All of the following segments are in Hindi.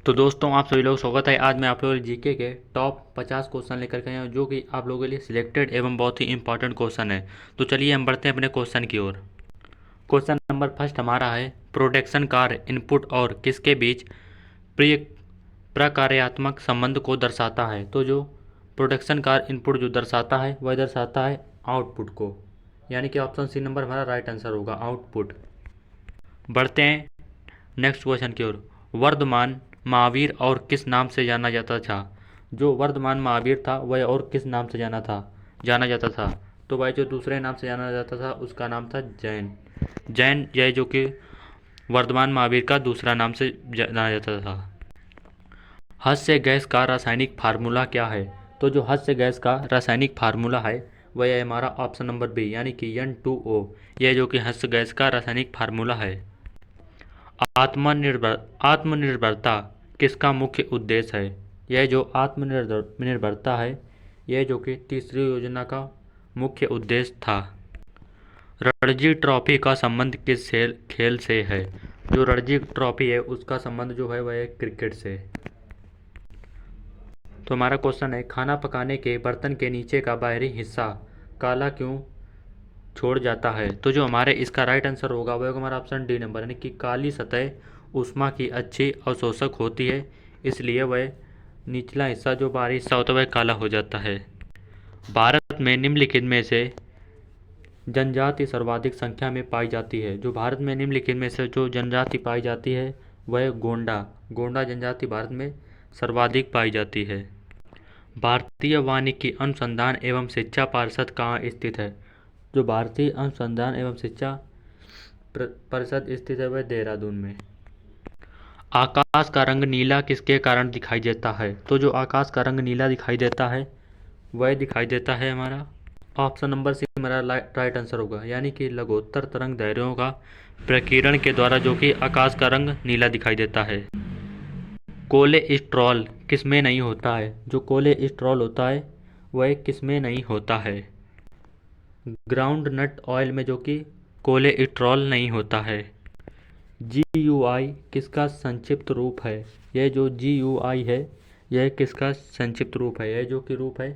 तो दोस्तों आप सभी लोग स्वागत है। आज मैं आप लोगों के जीके के टॉप 50 क्वेश्चन लेकर के आया हूँ, जो कि आप लोगों के लिए सिलेक्टेड एवं बहुत ही इंपॉर्टेंट क्वेश्चन है। तो चलिए हम बढ़ते हैं अपने क्वेश्चन की ओर। क्वेश्चन नंबर फर्स्ट हमारा है, प्रोडक्शन कार्य इनपुट और किसके बीच प्रिय प्रकार्यात्मक संबंध को दर्शाता है। तो जो प्रोडक्शन कार्य इनपुट जो दर्शाता है वह दर्शाता है आउटपुट को, यानी कि ऑप्शन सी नंबर हमारा राइट आंसर होगा, आउटपुट। बढ़ते हैं नेक्स्ट क्वेश्चन की ओर। वर्धमान महावीर और किस नाम से जाना जाता था। जो वर्धमान महावीर था वह और किस नाम से जाना जाता था। तो वह जो दूसरे नाम से जाना जाता था उसका नाम था जैन। जैन यह जो कि वर्धमान महावीर का दूसरा नाम से जाना जाता था। हास्य गैस का रासायनिक फार्मूला क्या है। तो जो हास्य गैस का रासायनिक फार्मूला है वह है हमारा ऑप्शन नंबर बी, यानी कि N2O। यह जो कि हास्य गैस का रासायनिक फार्मूला है। आत्मनिर्भरता किसका मुख्य उद्देश्य है। यह जो आत्मनिर्भरता है यह जो कि तीसरी योजना का मुख्य उद्देश्य था। रणजी ट्रॉफी का संबंध किस खेल से है। जो रणजी ट्रॉफी है उसका संबंध जो है वह क्रिकेट से। तो हमारा क्वेश्चन है, खाना पकाने के बर्तन के नीचे का बाहरी हिस्सा काला क्यों छोड़ जाता है। तो जो हमारे इसका राइट आंसर होगा वह हमारा ऑप्शन डी नंबर, यानी कि काली सतह ऊष्मा की अच्छी अवशोषक होती है, इसलिए वह निचला हिस्सा जो बाहरी हिस्सा होता है वह काला हो जाता है। भारत में निम्नलिखित में से जनजाति सर्वाधिक संख्या में पाई जाती है। जो भारत में निम्नलिखित में से जो जनजाति पाई जाती है वह गोंडा जनजाति भारत में सर्वाधिक पाई जाती है। भारतीय वानिकी अनुसंधान एवं शिक्षा परिषद कहाँ स्थित है। जो भारतीय अनुसंधान एवं शिक्षा परिषद स्थित है वह देहरादून में। आकाश का रंग नीला किसके कारण दिखाई देता है। तो जो आकाश का रंग नीला दिखाई देता है वह दिखाई देता है हमारा ऑप्शन नंबर सी हमारा राइट आंसर होगा, यानी कि लघुत्तर तरंग दैर्ध्यों का प्रकीर्णन के द्वारा जो कि आकाश का रंग नीला दिखाई देता है। कोलेस्ट्रॉल किसमें नहीं होता है। जो कोलेस्ट्रॉल होता है वह किसमें नहीं होता है। ग्राउंड नट ऑयल में जो कि कोलेस्ट्रॉल नहीं होता है। GUI किसका संक्षिप्त रूप है। यह जो GUI है यह किसका संक्षिप्त रूप है। यह जो कि रूप है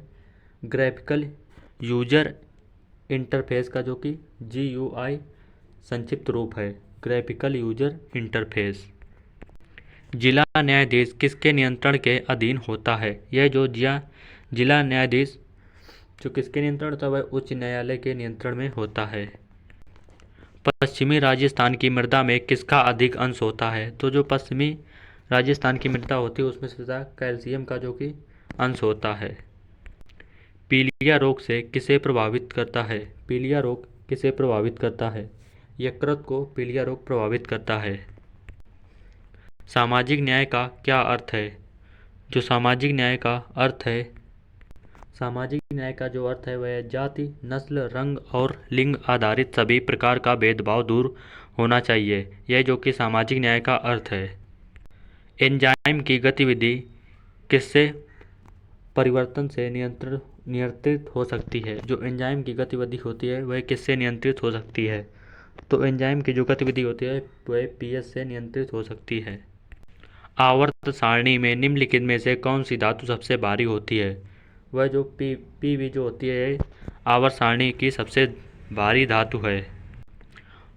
ग्राफिकल यूजर इंटरफेस का, जो कि GUI संक्षिप्त रूप है, ग्राफिकल यूजर इंटरफेस। जिला न्यायाधीश किसके नियंत्रण के अधीन होता है। यह जो जिला न्यायाधीश जो किसके नियंत्रण होता है वह उच्च न्यायालय के नियंत्रण में होता है। पश्चिमी राजस्थान की मृदा में किसका अधिक अंश होता है। तो जो पश्चिमी राजस्थान की मृदा होती है उसमें से कैल्शियम का जो कि अंश होता है। पीलिया रोग से किसे प्रभावित करता है। पीलिया रोग किसे प्रभावित करता है। यकृत को पीलिया रोग प्रभावित करता है। सामाजिक न्याय का क्या अर्थ है। जो सामाजिक न्याय का अर्थ है, सामाजिक न्याय का जो अर्थ है वह जाति, नस्ल, रंग और लिंग आधारित सभी प्रकार का भेदभाव दूर होना चाहिए। यह जो कि सामाजिक न्याय का अर्थ है। एंजाइम की गतिविधि किससे परिवर्तन से नियंत्रित हो सकती है। जो एंजाइम की गतिविधि होती है वह किससे नियंत्रित हो सकती है। तो एंजाइम की जो गतिविधि होती है वह pH से नियंत्रित हो सकती है। आवर्त सारणी में निम्नलिखित में से कौन सी धातु सबसे भारी होती है। वह जो PV जो होती है आवर्त सारणी की सबसे भारी धातु है।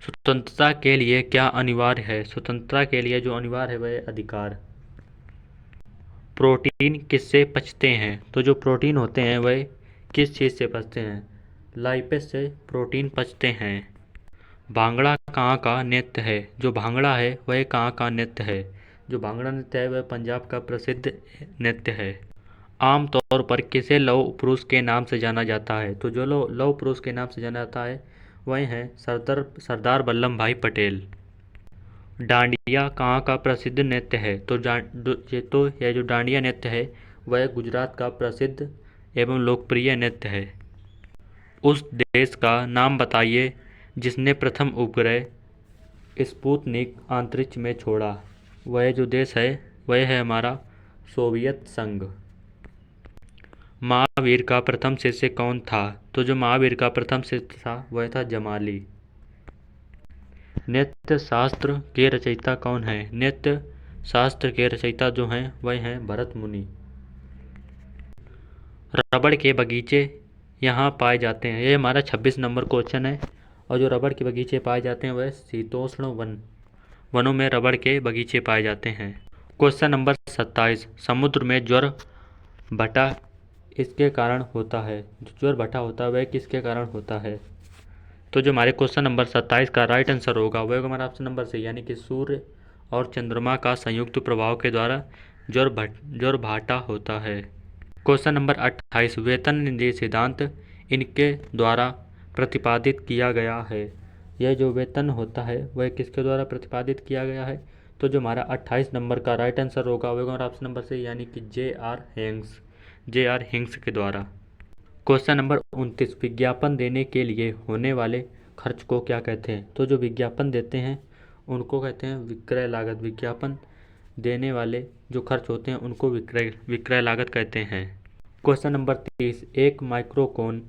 स्वतंत्रता के लिए क्या अनिवार्य है। स्वतंत्रता के लिए जो अनिवार्य है वह अधिकार। प्रोटीन किससे पचते हैं। तो जो प्रोटीन होते हैं वह किस चीज़ से पचते हैं। लाइपेज से प्रोटीन पचते हैं। भांगड़ा कहाँ का नृत्य है। जो भांगड़ा है वह कहाँ का नृत्य है। जो भांगड़ा नृत्य है वह पंजाब का प्रसिद्ध नृत्य है। आमतौर पर किसे लौह पुरुष के नाम से जाना जाता है। तो जो लौह पुरुष के नाम से जाना जाता है वह हैं सरदार वल्लभ भाई पटेल। डांडिया कहाँ का प्रसिद्ध नृत्य है। तो यह जो डांडिया नृत्य है वह गुजरात का प्रसिद्ध एवं लोकप्रिय नृत्य है। उस देश का नाम बताइए जिसने प्रथम उपग्रह स्पुतनिक अंतरिक्ष में छोड़ा। वह जो देश है वह है हमारा सोवियत संघ। महावीर का प्रथम शिष्य कौन था। तो जो महावीर का प्रथम शिष्य था वह था जमाली। नृत्य शास्त्र के रचयिता कौन है। नृत्य शास्त्र के रचयिता जो हैं वह हैं भरत मुनि। रबड़ के बगीचे यहाँ पाए जाते हैं। ये हमारा 26 नंबर क्वेश्चन है। और जो रबड़ के बगीचे पाए जाते हैं वह शीतोष्ण वनों में रबड़ के बगीचे पाए जाते हैं। क्वेश्चन नंबर 27, समुद्र में ज्वार भाटा इसके कारण होता है। जो ज्वार भाटा होता है वह किसके कारण होता है? तो जो हमारे क्वेश्चन नंबर 27 का राइट आंसर होगा वह होगा हमारा ऑप्शन नंबर सी, यानी कि सूर्य और चंद्रमा का संयुक्त प्रभाव के द्वारा ज्वार भाटा होता है। क्वेश्चन नंबर 28, वेतन निधि सिद्धांत इनके द्वारा प्रतिपादित किया गया है। यह जो वेतन होता है वह किसके द्वारा प्रतिपादित किया गया है? तो जो हमारा 28 नंबर का राइट आंसर होगा वह हमारा ऑप्शन नंबर सी, यानी कि जे आर हिंग्स के द्वारा। क्वेश्चन नंबर 29, विज्ञापन देने के लिए होने वाले खर्च को क्या कहते हैं? तो जो विज्ञापन देते हैं उनको कहते हैं विक्रय लागत। विज्ञापन देने वाले जो खर्च होते हैं उनको विक्रय लागत कहते हैं। क्वेश्चन नंबर 30, एक माइक्रोकोन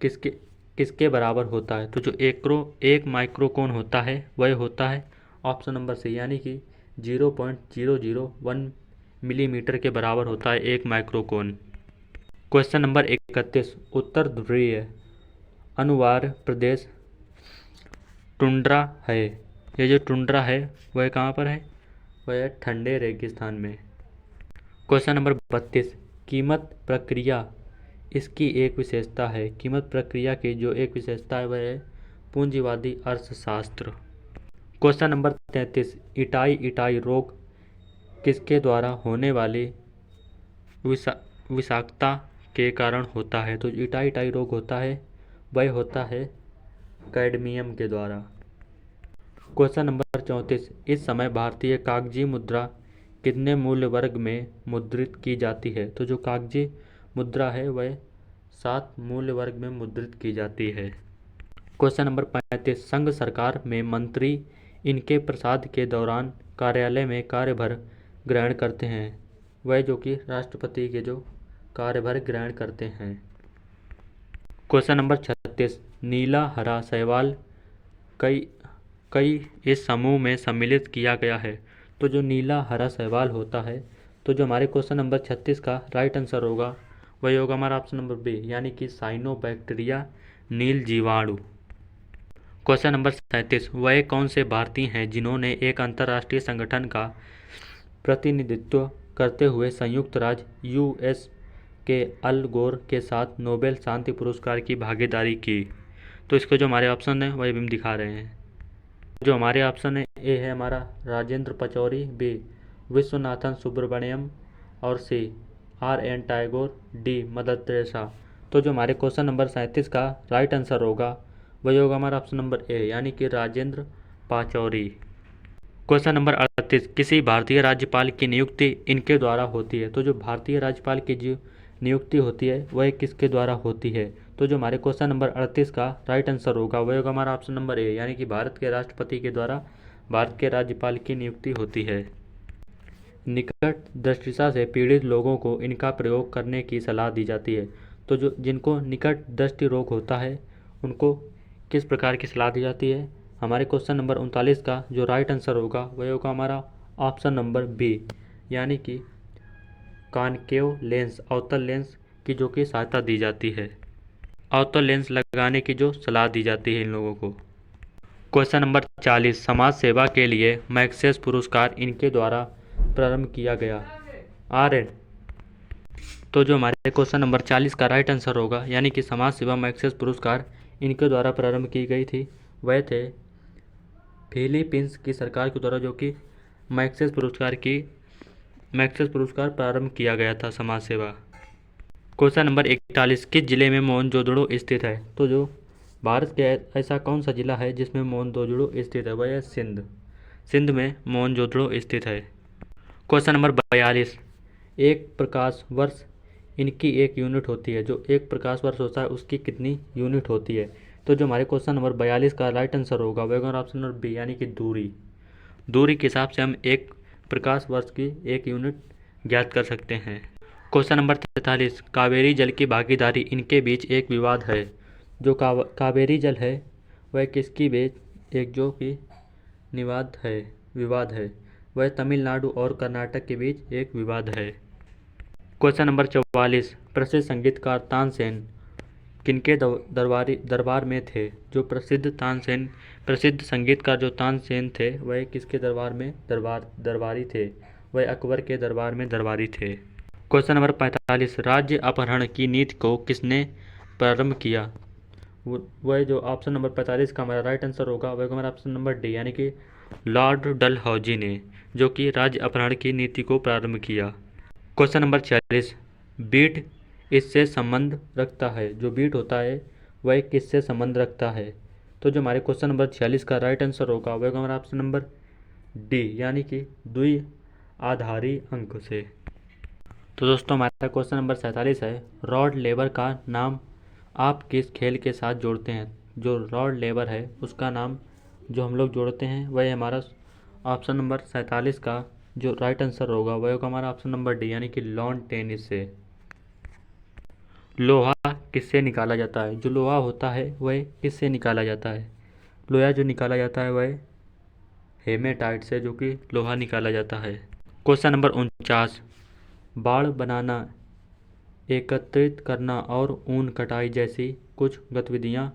किसके बराबर होता है? तो जो एक माइक्रोकोन होता है वह होता है ऑप्शन नंबर सी, यानी कि 0.001 मिलीमीटर के बराबर होता है एक माइक्रोकोन। क्वेश्चन नंबर 31, उत्तर ध्रुवीय अनुवार प्रदेश टुंड्रा है। ये जो टुंड्रा है वह कहाँ पर है? वह है ठंडे रेगिस्तान में। क्वेश्चन नंबर 32, कीमत प्रक्रिया इसकी एक विशेषता है। कीमत प्रक्रिया की जो एक विशेषता है वह है पूंजीवादी अर्थशास्त्र। क्वेश्चन नंबर 33, इटाई रोग किसके द्वारा होने वाली विषाक्तता के कारण होता है? तो इटाई रोग होता है वह होता है कैडमियम के द्वारा। क्वेश्चन नंबर 34, इस समय भारतीय कागजी मुद्रा कितने मूल्य वर्ग में मुद्रित की जाती है? तो जो कागजी मुद्रा है वह 7 मूल्य वर्ग में मुद्रित की जाती है। क्वेश्चन नंबर 35, संघ सरकार में मंत्री इनके प्रसाद के दौरान कार्यालय में कार्यभार ग्रहण करते हैं। वह जो कि राष्ट्रपति के जो कार्यभार ग्रहण करते हैं। क्वेश्चन नंबर 36, नीला हरा शैवाल कई इस समूह में सम्मिलित किया गया है। तो जो नीला हरा शैवाल होता है, तो जो हमारे क्वेश्चन नंबर 36 का राइट आंसर होगा वही होगा हमारा ऑप्शन नंबर बी, यानी कि साइनोबैक्टीरिया नील जीवाणु। क्वेश्चन नंबर 37, वह कौन से भारतीय हैं जिन्होंने एक अंतर्राष्ट्रीय संगठन का प्रतिनिधित्व करते हुए संयुक्त राज्य यूएस के अल गोर के साथ नोबेल शांति पुरस्कार की भागीदारी की? तो इसके जो हमारे ऑप्शन है वही हम दिखा रहे हैं। जो हमारे ऑप्शन है ए है हमारा राजेंद्र पचौरी, बी विश्वनाथन सुब्रमण्यम और C R N. Tagore, D Mother Teresa. तो जो हमारे क्वेश्चन नंबर 37 का राइट आंसर होगा वही होगा हमारा ऑप्शन नंबर ए, यानी कि राजेंद्र पाचौरी। क्वेश्चन नंबर 38, किसी भारतीय राज्यपाल की नियुक्ति इनके द्वारा होती है। तो जो भारतीय राज्यपाल की जो नियुक्ति होती है वह किसके द्वारा होती है? तो जो हमारे क्वेश्चन नंबर 38 का राइट आंसर होगा वह होगा हमारा ऑप्शन नंबर ए, यानी कि भारत के राष्ट्रपति के द्वारा भारत के राज्यपाल की नियुक्ति होती है। निकट दृष्टिता से पीड़ित लोगों को इनका प्रयोग करने की सलाह दी जाती है। तो जो जिनको निकट दृष्टि रोग होता है उनको किस प्रकार की सलाह दी जाती है? हमारे क्वेश्चन नंबर 39 का जो राइट आंसर होगा वह होगा हमारा ऑप्शन नंबर बी, यानी कि कॉनकेव लेंस अवतल लेंस की जो कि सहायता दी जाती है। अवतल लेंस लगाने की जो सलाह दी जाती है इन लोगों को। क्वेश्चन नंबर 40, समाज सेवा के लिए मैग्सेस पुरस्कार इनके द्वारा प्रारंभ किया गया। आर.एन. तो जो हमारे क्वेश्चन नंबर 40 का राइट आंसर होगा, यानी कि समाज सेवा मैग्सेस पुरस्कार इनके द्वारा प्रारंभ की गई थी, वह थे फिलीपींस की सरकार के द्वारा जो कि मैग्सेस पुरस्कार प्रारंभ किया गया था समाज सेवा। क्वेश्चन नंबर 41, किस जिले में मोहनजोदड़ो स्थित है? तो जो भारत के ऐसा कौन सा जिला है जिसमें मोहनजोदड़ो स्थित है? वह है सिंध में मोहनजोदड़ो स्थित है। क्वेश्चन नंबर 42, एक प्रकाश वर्ष इनकी एक यूनिट होती है। जो एक प्रकाश वर्ष होता है उसकी कितनी यूनिट होती है? तो जो हमारे क्वेश्चन नंबर 42 का राइट आंसर होगा वह ऑप्शन नंबर बी, यानी कि दूरी के हिसाब से हम एक प्रकाश वर्ष की एक यूनिट ज्ञात कर सकते हैं। क्वेश्चन नंबर 43, कावेरी जल की भागीदारी इनके बीच एक विवाद है। जो कावेरी जल है वह किसकी बीच एक जो कि विवाद है वह तमिलनाडु और कर्नाटक के बीच एक विवाद है। क्वेश्चन नंबर 44, प्रसिद्ध संगीतकार तानसेन किनके दरबार में थे? जो प्रसिद्ध संगीतकार जो तानसेन थे वह किसके दरबार में दरबारी थे? वह अकबर के दरबार में दरबारी थे। क्वेश्चन नंबर 45, राज्य अपहरण की नीति को किसने प्रारंभ किया? वह जो ऑप्शन नंबर 45 का हमारा राइट आंसर होगा वह हमारा ऑप्शन नंबर डी यानी कि लॉर्ड डलहौजी ने, जो कि राज्य अपहरण की नीति को प्रारंभ किया। क्वेश्चन नंबर 46, बीट इससे संबंध रखता है? जो बीट होता है वह किससे संबंध रखता है? तो जो हमारे क्वेश्चन नंबर 46 का राइट आंसर होगा वह हमारा ऑप्शन नंबर डी यानी कि द्विआधारी अंक से। तो दोस्तों हमारा क्वेश्चन नंबर 47 है, रॉड लेवर का नाम आप किस खेल के साथ जोड़ते हैं? जो रॉड लेवर है उसका नाम जो हम लोग जोड़ते हैं वह हमारा ऑप्शन नंबर 47 का जो राइट आंसर होगा वह होगा हमारा ऑप्शन नंबर डी यानी कि लॉन टेनिस से। लोहा किससे निकाला जाता है? जो लोहा होता है वह किससे निकाला जाता है? लोहा जो निकाला जाता है वह हेमेटाइट से, जो कि लोहा निकाला जाता है। क्वेश्चन नंबर 49, बाड़ बनाना, एकत्रित करना और ऊन कटाई जैसी कुछ गतिविधियां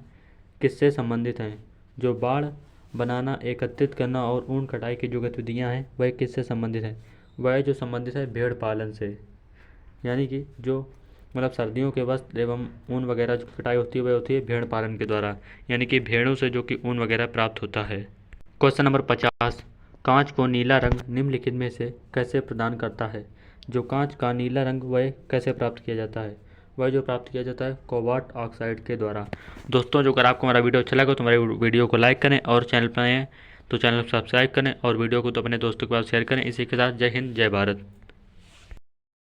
किससे संबंधित हैं? जो बाड़ बनाना, एकत्रित करना और ऊन कटाई की जो गतिविधियां हैं वह किससे संबंधित हैं? वह जो संबंधित है भेड़ पालन से, यानी कि जो मतलब सर्दियों के वस्त्र एवं ऊन वगैरह जो कटाई होती है वह होती है भेड़ पालन के द्वारा, यानी कि भेड़ों से जो कि ऊन वगैरह प्राप्त होता है। क्वेश्चन नंबर 50, कांच को नीला रंग निम्नलिखित में से कैसे प्रदान करता है? जो कांच का नीला रंग वह कैसे प्राप्त किया जाता है? वह जो प्राप्त किया जाता है कोबाल्ट ऑक्साइड के द्वारा। दोस्तों जो अगर आपको हमारा वीडियो अच्छा लगा तो हमारे वीडियो को लाइक करें और चैनल पर आए हैं तो चैनल को सब्सक्राइब करें और वीडियो को तो अपने दोस्तों के पास शेयर करें। इसी के साथ जय हिंद, जय भारत।